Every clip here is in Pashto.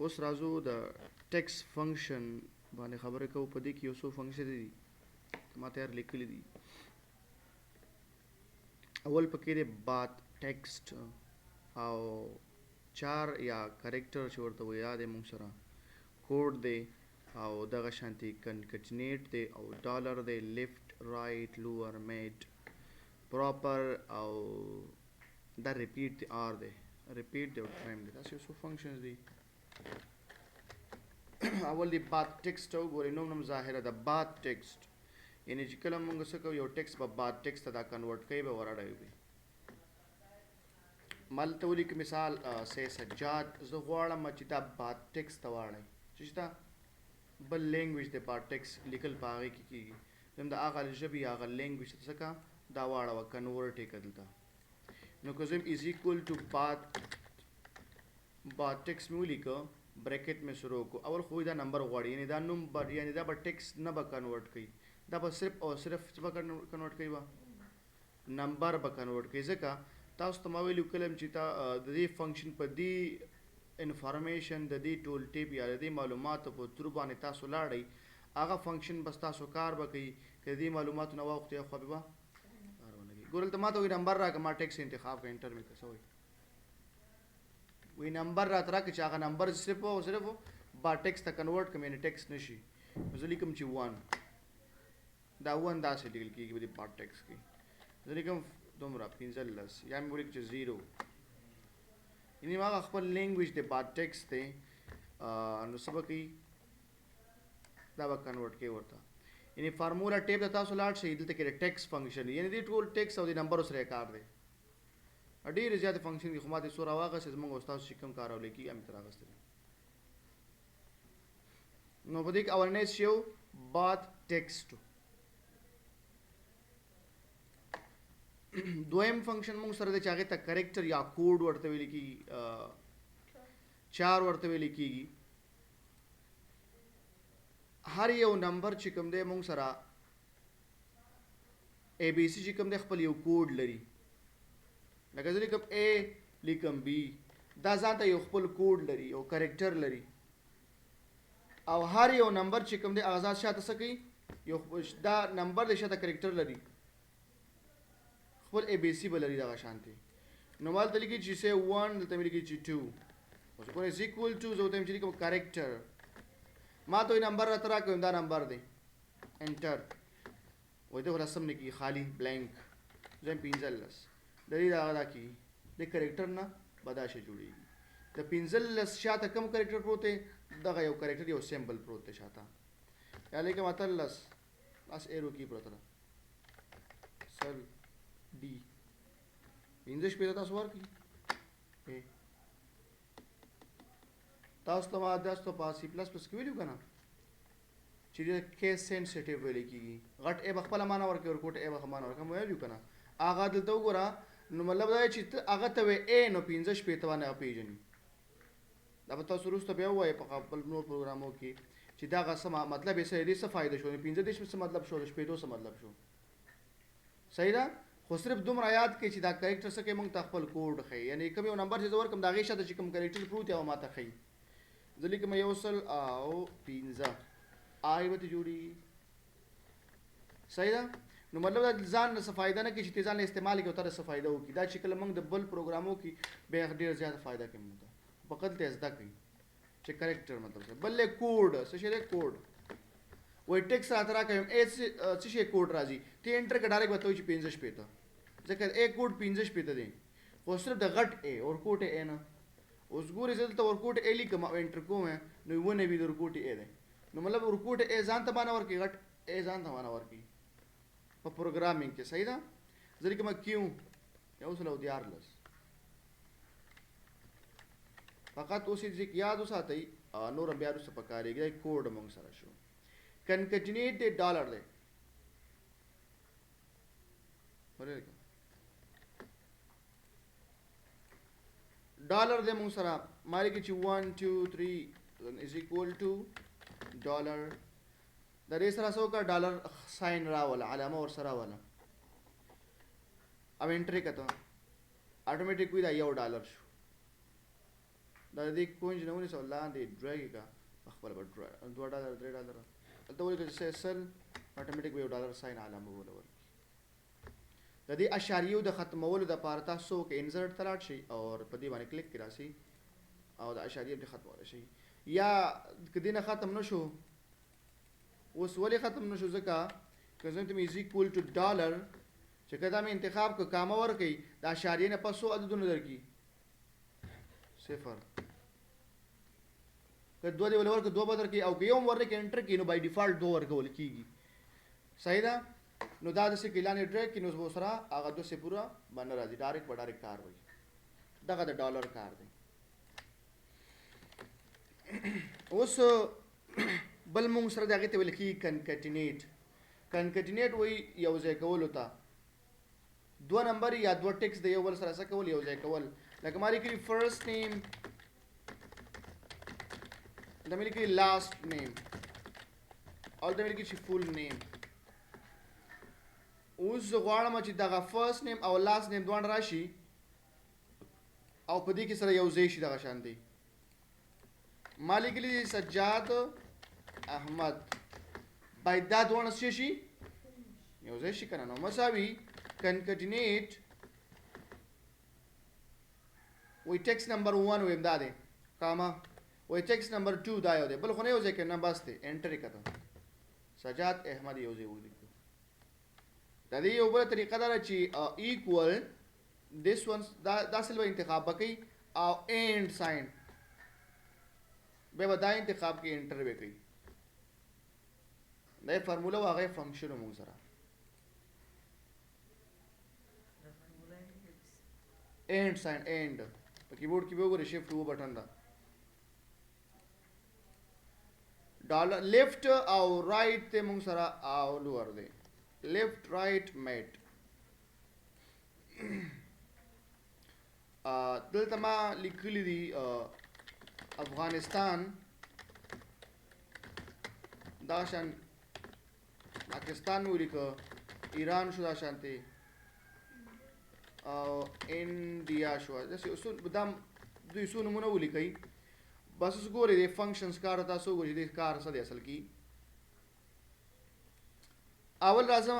اوس راځو د ټیکس فنکشن باندې خبره کوو. په دې کې یو څو فنکشن دي ما تیار لیکلي دي. اول پکې دی بات ټیکسټ او چار یا کریکټر چې ورته وایي دی موږ سره کوډ دی او دغه شانتي کنکټینیټ دی او ډالر دی لیفت رائټ لوور میډ پراپر او دا ریپیټ دی آر دی ریپیټ دی او ټایم دی. داسې یو څو فنکشنز دي. اول دی بات ټیکسټ وګورئ نوم نوم ظاهره ده بات ټیکسټ یعنی چې کله موږ څه کوو یو ټیکسټ به بات ټیکسټ ته دا کنورټ کوي به ورړوي. مالته ولیک مثال سه سجاد زه غواړم چې دا بات ټیکسټ ته واړی چې دا بل لینګویج دی بات ټیکسټ لیکل په هغې کې کېږي زم د هغه ژبې هغه لینګویج ته څه کا دا واړوه کنورټ یې کړه دلته. نو که زم از ایکول ټو بات ټیکسټ مې ولیکه بریکټ مې شروع کو اول خو دا نمبر غواړي یعنی دا نوم یعنی دا به ټیکسټ نه به کنورټ کوي دا به صرف او صرف څه به کنورټ کوي نمبر به کنورټ کوي. ځکه تاسو ته ما ویلي کلم چې تا د دې فنکشن په دې انفارمیشن د دې ټول ټیپ یا د دې معلوماتو په تر باندې تاسو لاړئ هغه فنکشن بس تاسو کار به کوي که د دې معلوماتو نه واوښتي خو به کار ونه کوي. ګورل ته ما ته وایي نمبر راکړه ما ټیکس انتخاب کړه انټر مې کړه څه وایي نمبر راته راکړه چې هغه نمبر صرف او صرف با ټیکس ته کنورټ کړم یعنی ټیکس نشي. زه لیکم چې 1 دا 1 داسې لیکل کېږي په دې با ټیکس کې. زه لیکم دومره 15 یا مې ولیک چې 0 یعنی هغه خپل لینګویج دی با ټیکس دی نو څه به کوي دا به کنورټ کوي ورته. یعنی فارمولا ټیپ ته تاسو لاړ شئ دلته کې د ټیکس فنکشن یعنی دې ټول ټیکس او د نمبرو سره کار دی. ډېرې زیاتې فنکشن دي خو ما دې څو راواغستې زموږ استاد چې کوم کارول کېږي همې ته راغستې. نو په دې کې اولنی شی و بات ټیکسټ. دویم فنکشن موږ سره دی چې هغې ته کریکټر یا کوډ ورته ویل کېږي چار ورته ویل کېږي. هر یو نمبر چې کوم دی موږ سره اے بی سی چې کوم دی خپل یو کوډ لري لکه زه لیکم اے لیکم بی دا ځان ته یو خپل کوډ لري یو کریکټر لري او هر یو نمبر چې کوم دی هغه ځان شاته څه کوي یو دا نمبر دی شاته کریکټر لري خپل اے بی سی به لري دغه شانتې. نو ما دلته لیکي چې سه 1 دلته مې لیکي چې 2 اوس ګوره از ایکول ټو زه ورته وایم چې لیکم کریکټر ما ته وایي نمبر راته راکړه دا نمبر دی انټر وایي دغه رسم نه کېږي خالي بلینک زه یم 15 د دې دغه دا کېږي د کریکټر نه به دا شی جوړېږي. د 15 شاته کم کریکټر پروت دی دغه یو کریکټر یو سیمبل پروت دی شاته یا لیکم 18 بس ایرو کې پروت ده سل डी 15 پیدا تاسو ورکړي تاسو ته ما تاسو په سی پلس پلس کې ویلو کنه چې د کیس سنسټیو ویل کېږي غټ ای بخپل معنا ورکړي ورکوټ ای بخ معنا ورکړي ویلو کنه هغه دلته وګوره نو مطلب دا چې هغه ته وې ا نو 15 پیته باندې پیژني دا به تاسو وروسته بیا وایي په خپل نور پروګرامو کې چې دا غسه مطلب یې څه دې څه فائدہ شو 15 دیش څه مطلب شو شپېتو څه مطلب شو صحیح ده. خو صرف دومره یاد کړئ چې دا کریکټر څه کوي موږ ته خپل کوډ ښیي یعنی کوم یو نمبر چې زه ورکړم د هغې شاته چې کوم کریکټر پروت دی هغه ماته ښیي. زه لیکم 1 سل او 15 آی به جوړېږي صحیح ده. نو مطلب دا ځان نه څه فایده نه کوي چې ته ځان له استعمال کې ورته څه فایده وکړي دا چې کله موږ د بل پروګرامو کې بیا ډېر زیاته فایده کوي موږ ته فقط ته زده کوي چې کریکټر مطلب څه بل کوډ څه شی دی کوډ وایي ټیکس راته راکوي څه شی کوډ راځي ته انټر کړه ډایرکټ به ته وایي چې 15 شپېته ځکه ا کوډ 15 شپېته دی خو صرف د غټ ا ورکوټ ا نه اوس ګورې زه دلته ورکوټ ا لیکم او انټر کوم نو ونه وي د ورکوټ ا دی نو مطلب ورکوټ ا ځان ته معنا ورکړي غټ ا ځان ته معنا ورکړي په پروګرامینګ کې صحیح ده. زه لیکم کیو 114 فقط اوس یې یاد وساتئ نور بیا وروسته پکارېږي دا کوډ موږ سره شو. کنکټینیټ دی ډالر دی ډالر دی موږ سره ما لیکي چې 1 2 3 از ایکول ټو ډالر د دې سره څه وکړه ډالر ساین راوله علامه ورسره راوله अब एंट्री करता हूँ ऑटोमेटिक हुई $1 शो دا دې کوینج نه ونیسه لاندې ډریګ کا خپل به $2 $3 دلته ولې چې سل اتوماتیک به $1 ساين علامه ولول د دې اشاریو د ختمولو د پاره تاسو کې انسرټ تلاټ شي او په دې باندې کلیک کړئ شي او د اشاریه به ختمول شي یا کدی نه ختم نشو اوس ولې ختم نشو ځکه که زم ته از ایکوال ټو ډالر چې کدا مې انتخاب کو کامه ور کوي د اشاریه نه پسو عددونه درکې صفر که دوه دی ولور که دوه بدر کې او که یو ورنه کې انټر کې نو بای ډیفالت دوه ورکول کیږي صحیح ده نو دا د څه کلانې ډریک کې نو زه سره هغه دوه سه پورا باندې راځي ډایرکټ کار وایي دغه د ډالر کار دی اوس بل مونږ سره دغه ته ویل کی کنکټینیټ وایي یو ځای کول وتا دو نمبر یا دو ټیکس د یو بل سره څه کول یو ځای کول لکه ماري کې فرست نیم د ملي کې لاست نیم او د ملي کې فول نیم اوس غواړم چې دغه فرست نیم او لاست نیم دوه راشي او په دې کې سره یو ځای شي دغه شان دی مالک لی سجاد احمد باید دا دوه شي یو ځای شي کنه نو مساوي کنکټینیټ وی ټیکس نمبر 1 ویم دا دی کاما وی ټیکس نمبر 2 دا یو دی بل خو نه یو ځای کې نه بس دی انټر کړه سجاد احمد یو ځای ولیکو دا دی یو بل طریقه دا چې ایکوال this one دا سل به انتخاب وکي او اینڈ ساين به ودا انتخاب کې انټر وکي دا فارمولا واغې فنکشن موږ سره اینڈ ساين اینڈ په کیبورډ کې به وګورئ شیفټ 2 بٹن دا ډالر لیفت او رائټ ته موږ سره او لور دی لیفت رائټ میټ دلته ما لیکلی دی افغانستان دا شان پاکستان ولیکو ایران شو دا شانتي او انډیا شو داسې اصول بدام دوی سو نمونه ولیکي بس ګورې د فنکشنز کار تاسو ګورئ د کار څه دی اصل کې اول راځم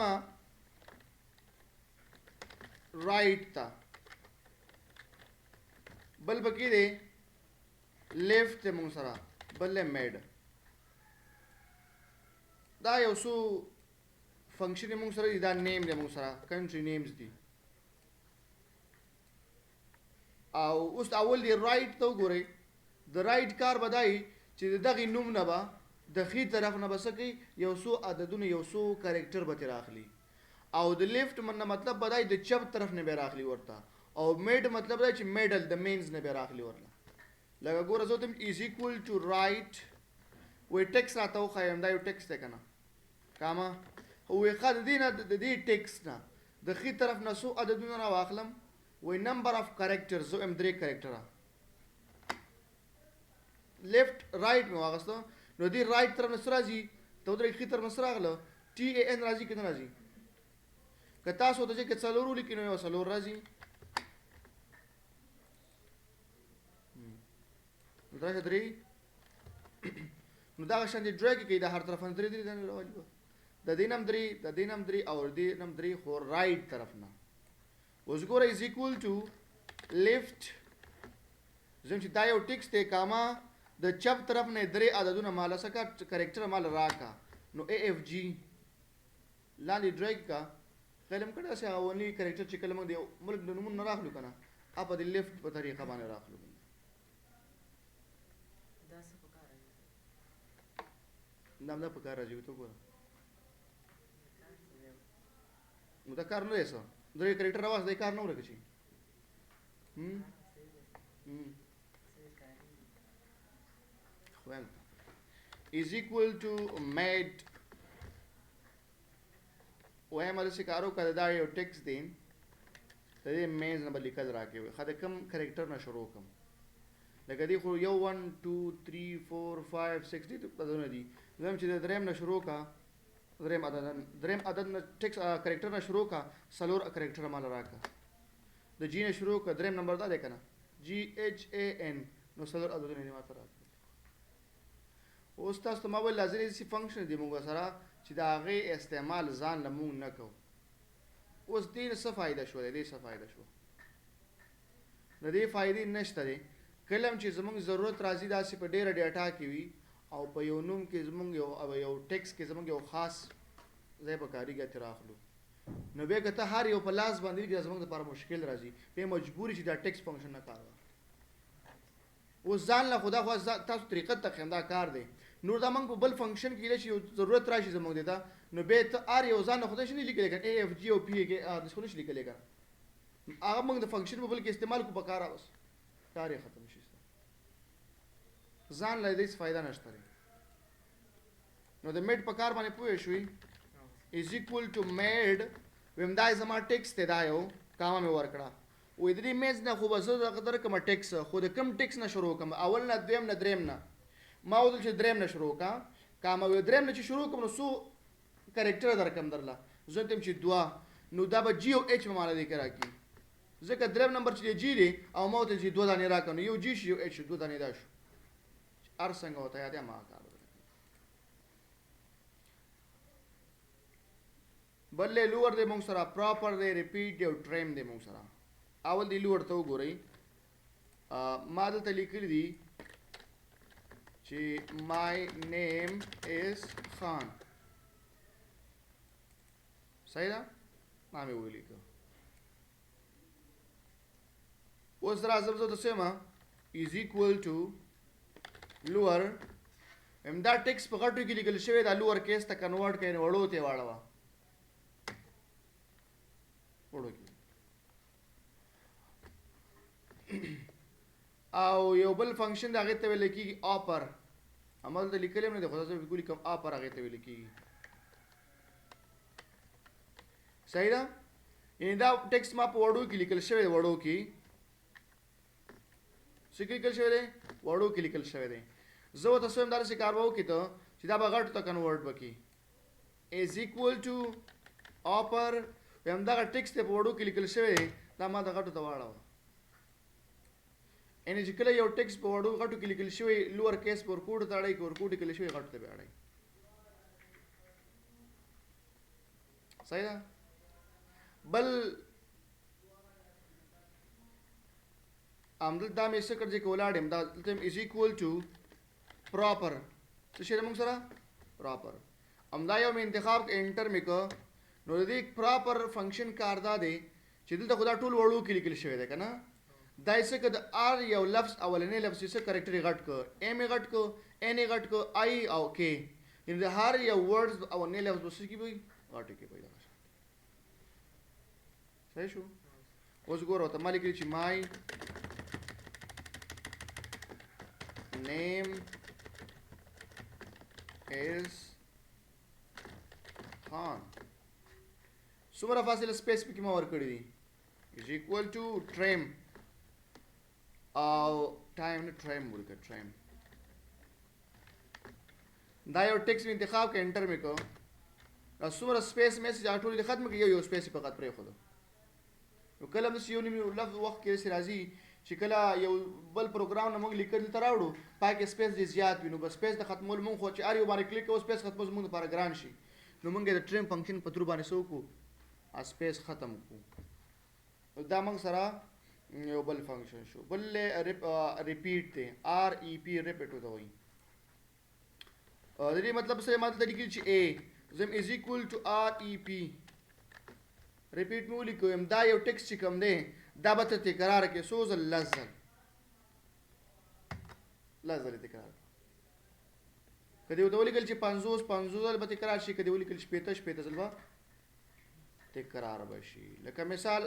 رائټ تا بل بکی دی لیفت ته مونږ سره بل میډ دا یو څو فنکشن مونږ سره دا نیم دی مونږ سره کنټری نیمز دي او اوس اول دی رائټ ته وګورئ د رائټ کار بدای چې دغه نوم نه با د خې طرف نه بسکی یو څو عددونه یو څو کریکټر به راخلی او د لیفت من مطلب بدای د چپ طرف نه به راخلی ورته او میډ مطلب دا چې میډل د مینز نه به راخلی ورله لکه ګوره زه تم از ایکوال ټو رائټ وې ټیکس راته وخایم دا یو ټیکس دی کنه کاما وې خد دینه د دې ټیکس نه د خې طرف نه څو عددونه را واخلم وې نمبر اف کریکټرز زو ام 3 کریکټر لیفت رائټ مو واغستو نو دی رائټ طرف نه راځي ته درې خې طرف نه راغله ټي ا ان راځي کته راځي که تاسو ته چې څلور لیکینو یو څلور راځي دا درې نو دا شان دی ډریګ کې دا هر طرف نه درې نه راوځي د دینم درې او دینم درې خو رائټ طرف نه وزګوره از ایکوال ټو لیفت زم چې دا یو ټیکس ته کاما د چپ طرف نه درې عددونه مال سکا کریکټر مال راکا نو ا اف جی لاندې ډریګ کا کلم کړه چې اولنی کریکټر چې کلم دی ملک د نوم نه راخلو کنه اپ د لیفت په طریقه باندې راخلو دا څه پکاره نام دا پکاره راځي ته ګوره نو دا کار نه ایسو درې کریکټر راوځي دا کار نه ورکشي well is equal to made وای مله سکارو کړه دا یو ټیکس دین ته دې میز نه لیکل راکې خاطر کم کریکټر نه شروع کوم لکه دی خو یو 1 2 3 4 5 6 دي په دونه دي زم چې دریم نه شروع کا دریم عدد نه ټیکس کریکټر نه شروع کا سلور کریکټر مال راکا د جی نه شروع کا دریم نمبر دا ده کنه جی ایچ ا ان نو څلور عددونه دې ماته راکړل. اوس تاسو ته ما ویل لازمي داسې فنکشن دي موږ سره چې د هغې استعمال ځان له موږ نه کوو. اوس دې نه څه فایده شوه، دې څه فایده شوه؟ د دې فایدې نشته دی. کله هم چې زموږ ضرورت راځي داسې په ډېره ډیټا کې وي او په یو نوم کې زموږ یو ټیکس کې زموږ یو خاص ځای په کاریګر ترې راخلو، نو بیا که ته هر یو په لاس باندې لیکې زموږ دپاره مشکل راځي، بیا مجبوري چې دا ټیکس فنکشن نه کار وکړو. اوس ځان له خدا خو تاسو طریقت تخیم دا کار دی. نور دا موږ په بل فنکشن کې کیدای شي یو ضرورت راشي زموږ دی ته، نو بیا ته هر یو ځان له خدای شي نه لیکلی که اے اف جي او پی کې داسې خو نه شي لیکلی که هغه موږ د فنکشن په بل کې استعمال کو په کار بس کار یې ختم شي. ځان له دې څه فایده نشته دی. نو د میډ په کار باندې پوه شوي از اکول ټو میډ ویم دا زما ټیکس دی، دا یو کامه مې ورکړه وایي د دې میز نه خو به زه درکړم ټیکس، خو د کوم ټیکس نه شروع کړم؟ اول نه، دویم نه، دریم نه. ما ویل چې دریم نه شروع کړه. کامه وی دریم نه چې شروع کړم نو څو کرکټره درکړم درله؟ زه ته چې دوه، نو دا به جي او ایچ به ماله دی کې راکړي، ځکه دریم نمبر چې جي دی او ما ورته چې دوه دانې راکړه، نو یو جي شي یو ایچ شي، دوه دانې دا شو. هر څنګه ورته یاد ما کار بل لور دی مونږ سره، پراپر دی، ریپیټ دی او ټریم دی مونږ سره. اول دی لور ته وګورئ، ما دلته لیکلی دي چې مای نیم از خان. صحیح ده؟ ما مې ولیکه. اوس راځم زه ته سیمه از ایکول ټو لور، دا ټیکس په غټو کې لیکل شوی، دا لور کیس ته کنورټ کړئ، وړو ته یې واړوه. وړو کې او یو بل فنکشن د هغې ته ویل کېږي آپر. همالته لیکلی هم نه دی خو زه ولیکم آپر هغې ته ویل کېږي. صحیح ده؟ یعنې دا ټیکس ما په وړو کې لیکل شوی دی، وړو کې څه کې لیکل شوی دی؟ وړو کې لیکل شوی دی. زه ورته څه وایم داسې کار به وکړي ته چې دا به غټو ته کنورټ به کړي. از ایکول ټو آپر ویم دغه ټیکس دی په وړو کې لیکل شوی دی، دا ما د غټو ته واړوه. یعنې چې کله یو ټیکس په وړو غټو کې لیکل شوی لوور کیس په ورکوټو ته اړئ، که ورکوټ لیکل شوی غټو ته بیا اړئ. صحیح ده؟ بل همدلته دا مې څه کړ چې که ولاړ یم، دا دلته از ایکول ټو پراپر څه شی دی مونږ سره؟ پراپر. همدا یو مې انتخاب انټر مې که، نو د دې پراپر فنکشن کار دا دی چې دلته خو دا ټول وړو کې لیکل شوی دی که نه؟ دا یې څه که د آر یو لفظ اولنی لفظ یې څه کرکټر یې غټ که، ایم یې غټ که، این یې غټ که، آی او کې، یعنې د هر یو ورډز اولنی لفظ به څه کې وي؟ غټو کې به وي. صحیح شو؟ اوس ګوره ورته ما لیکلي چې مای name is Khan. څومره فاصله سپیس پکې ما ورکړی دي is equal to trim او ټایم نه ټریم ولیکه ټریم. دا یو ټیکس انتخاب کې انټر مې کو، دا څومره سپیس میسج ټول دې ختم کړي، یو سپیس فقط پرېښود. نو کله هم یو نیم لفظ وخت کې داسې راځي چې کله یو بل پروګرام نه موږ لیکل ته راوړو پای کې سپیس دې زیات وي، نو بس سپیس د ختمول موږ خو چې هر یو باندې کلیک کوو سپیس ختمول زموږ لپاره ګران شي، نو موږ د ټریم فنکشن په تھرو باندې څه وکړو؟ سپیس ختم کړو. دا موږ سره یو بل فنکشن شو. بل ریپیټ دی، آر ای پی ریپیټ ورته وایي. د دې مطلب څه ما دلته لیکلي چې اے زم از ایکول ټو آر ای پی ریپیټ مې ولیکو، دا یو ټیکس چې کوم دی دا به ته تکرار کړې څو ځل؟ لس ځل. لس ځلې تکرار کړه. که دې ورته ولیکل چې 50 ځل به تکرار شي، که دې ولیکل 50 ځل به تکرار به شي. لکه مثال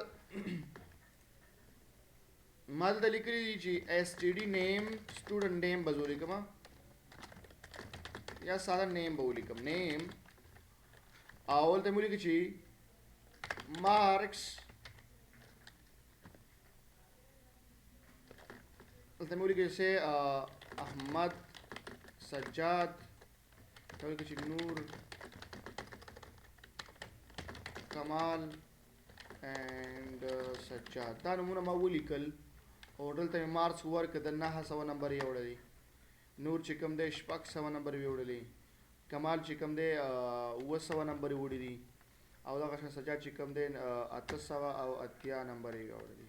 ما دلته لیکلي دي چې ایس ټي ډي نیم سټوډنټ نیم به زه ولیکم یا ساده نیم به ولیکم، نیم او هلته مې ولیکي چې مارکس، دلته مې ولیکي چې احمد، سجاد، ولیکي چې نور، کمال اینڈ سجاد. دا نمونه ما ولیکل او دلته مې مارکس ورکړه د 900 نمبر یې وړلی نور چې کوم دی 600 نمبر یې وړلی کمال چې کوم دی 900 نمبر یې وړي دي او دغه شان سجاد چې کوم دی 880 نمبر یې وړي.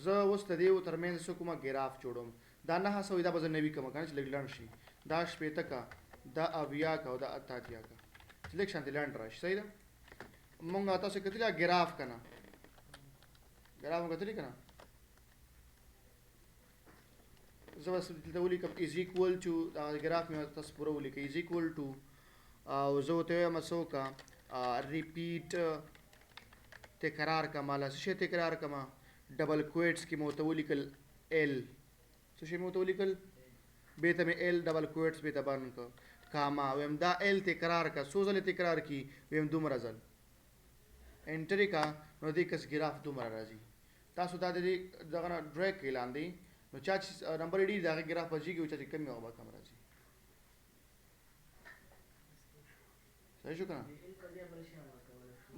زه اوس د دې ترمنځ څه کومه ګراف جوړوم دا 900 دا به زه نوي کومه کنه چې لږ لنډ شي دا شپېته کا دا اویا کا او دا اتاتیا کا چې لږ شانتې لنډ راشي صحیح ده. مونږ تاسو کتلی ګراف کنه ګراف مونږ کتلی کنه زه بس دلته ولیکم از ایکول ټو دا ګراف مې تاسو پوره ولیکئ از ایکول ټو او زه ورته وایم څه وکړه ریپیټ تکرار کما له څه شی تکرار کما ډبل کویټس کې مو ورته ولیکل ال څه شی مو ورته ولیکل بیا ته مې ال ډبل کویټس بیا ته بند کړه کاما ویم دا ال تکرار کا څو ځلې تکرار کی ویم دومره ځل انټر یې کا نو دې کس ګراف دومره راځي. تاسو دا د دې دغه نه ډریګ کړئ لاندې نو چا چې نمبر یې ډېر د هغې ګراف به جګي او چا چې کم وي هغه به کم راځي. صحیح شو که نه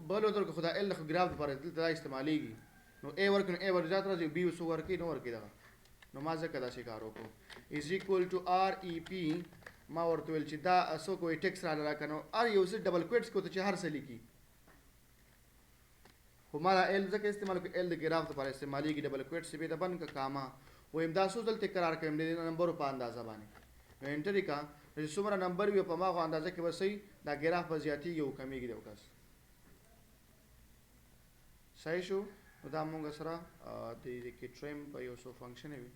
بل ورته خو دا ال خو ګراف دپاره دلته دا استعمالیږي نو ای ورکړي نو ای ور زیات راځي بي څو ورکړي نو ورکړي دغه نو ما ځکه داسې کار وکړو از ایکول ټو آر ای پی ما ورته ویل چې دا څوک وایي ټیکس راله راکړه نو ار یو څه ډبل کویټس کې ورته چې هر څه لیکي خو ما دا ال ځکه استعمال کړو ال د ګراف دپاره استعمالیږي ډبل کویټس بیا د بند که کاما ویم دا څو ځل تکرار کوم د نمبرو په اندازه باندې نو انټر یې کا نو چې څومره نمبر وي په هماغو اندازه کې به صحیح دا ګراف به زیاتېږي او کمیږي د وکاس. صحیح شو نو دا مونږ سره د دې کې ټریم په یو څو فنکشن وي